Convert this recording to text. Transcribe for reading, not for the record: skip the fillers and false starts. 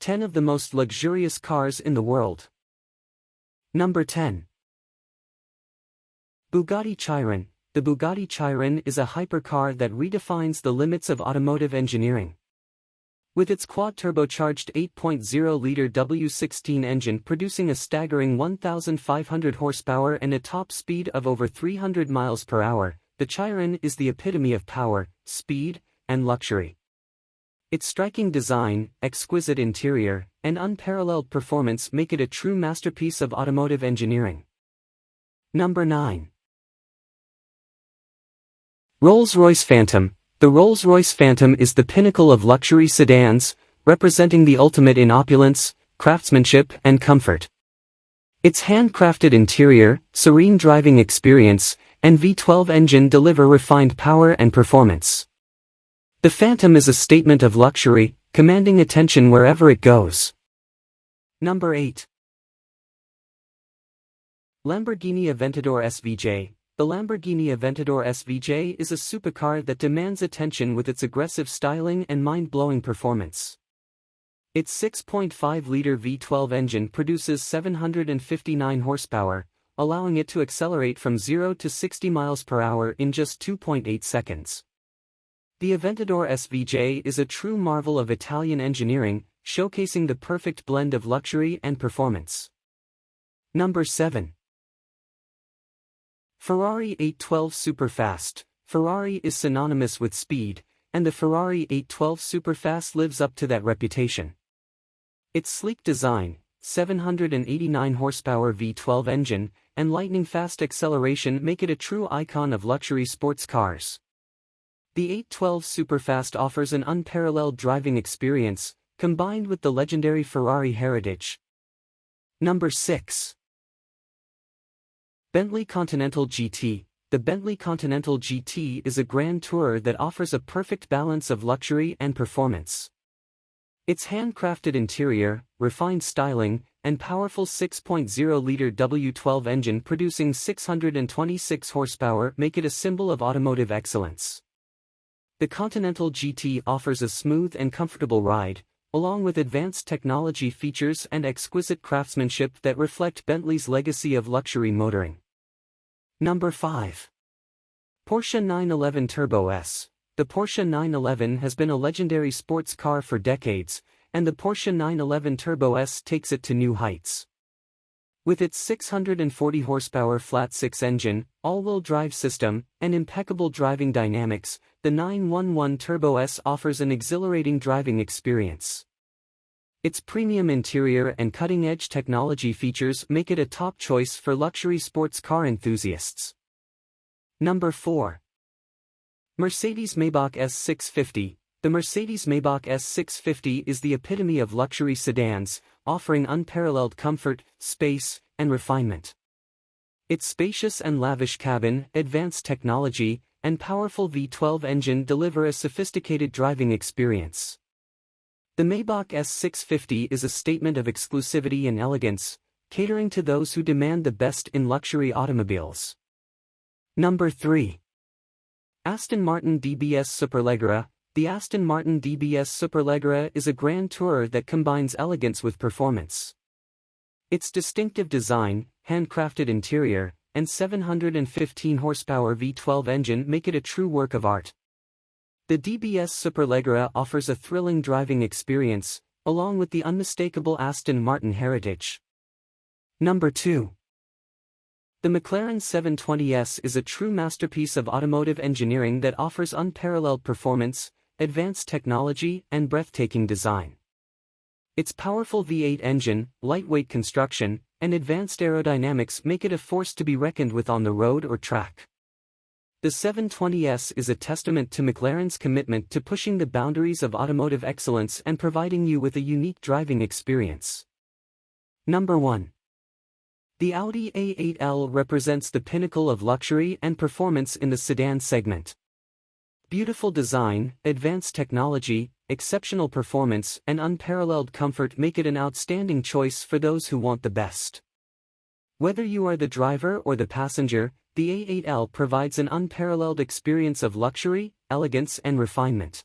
10 of the most luxurious cars in the world. Number 10. Bugatti Chiron. The Bugatti Chiron is a hypercar that redefines the limits of automotive engineering. With its quad-turbocharged 8.0-liter W16 engine producing a staggering 1,500 horsepower and a top speed of over 300 miles per hour, the Chiron is the epitome of power, speed, and luxury. Its striking design, exquisite interior, and unparalleled performance make it a true masterpiece of automotive engineering. Number 9. Rolls-Royce Phantom. The Rolls-Royce Phantom is the pinnacle of luxury sedans, representing the ultimate in opulence, craftsmanship, and comfort. Its handcrafted interior, serene driving experience, and V12 engine deliver refined power and performance. The Phantom is a statement of luxury, commanding attention wherever it goes. Number 8. Lamborghini Aventador SVJ. The Lamborghini Aventador SVJ is a supercar that demands attention with its aggressive styling and mind-blowing performance. Its 6.5-liter V12 engine produces 759 horsepower, allowing it to accelerate from 0 to 60 miles per hour in just 2.8 seconds. The Aventador SVJ is a true marvel of Italian engineering, showcasing the perfect blend of luxury and performance. Number 7. Ferrari 812 Superfast. Ferrari is synonymous with speed, and the Ferrari 812 Superfast lives up to that reputation. Its sleek design, 789 horsepower V12 engine, and lightning-fast acceleration make it a true icon of luxury sports cars. The 812 Superfast offers an unparalleled driving experience, combined with the legendary Ferrari heritage. Number 6. Bentley Continental GT. The Bentley Continental GT is a grand tourer that offers a perfect balance of luxury and performance. Its handcrafted interior, refined styling, and powerful 6.0-liter W12 engine producing 626 horsepower make it a symbol of automotive excellence. The Continental GT offers a smooth and comfortable ride, along with advanced technology features and exquisite craftsmanship that reflect Bentley's legacy of luxury motoring. Number 5. Porsche 911 Turbo S. The Porsche 911 has been a legendary sports car for decades, and the Porsche 911 Turbo S takes it to new heights. With its 640 horsepower flat-six engine, all-wheel drive system, and impeccable driving dynamics, the 911 Turbo S offers an exhilarating driving experience. Its premium interior and cutting-edge technology features make it a top choice for luxury sports car enthusiasts. Number 4. Mercedes-Maybach S650. The Mercedes-Maybach S650 is the epitome of luxury sedans, offering unparalleled comfort, space, and refinement. Its spacious and lavish cabin, advanced technology, and powerful V12 engine deliver a sophisticated driving experience. The Maybach S650 is a statement of exclusivity and elegance, catering to those who demand the best in luxury automobiles. Number 3. Aston Martin DBS Superleggera. The Aston Martin DBS Superleggera is a grand tourer that combines elegance with performance. Its distinctive design, handcrafted interior, and 715 horsepower V12 engine make it a true work of art. The DBS Superleggera offers a thrilling driving experience, along with the unmistakable Aston Martin heritage. Number 2. The McLaren 720S is a true masterpiece of automotive engineering that offers unparalleled performance, advanced technology, and breathtaking design. Its powerful V8 engine, lightweight construction, and advanced aerodynamics make it a force to be reckoned with on the road or track. The 720S is a testament to McLaren's commitment to pushing the boundaries of automotive excellence and providing you with a unique driving experience. Number 1. The Audi A8L represents the pinnacle of luxury and performance in the sedan segment. Beautiful design, advanced technology, exceptional performance, and unparalleled comfort make it an outstanding choice for those who want the best. Whether you are the driver or the passenger, the A8L provides an unparalleled experience of luxury, elegance, and refinement.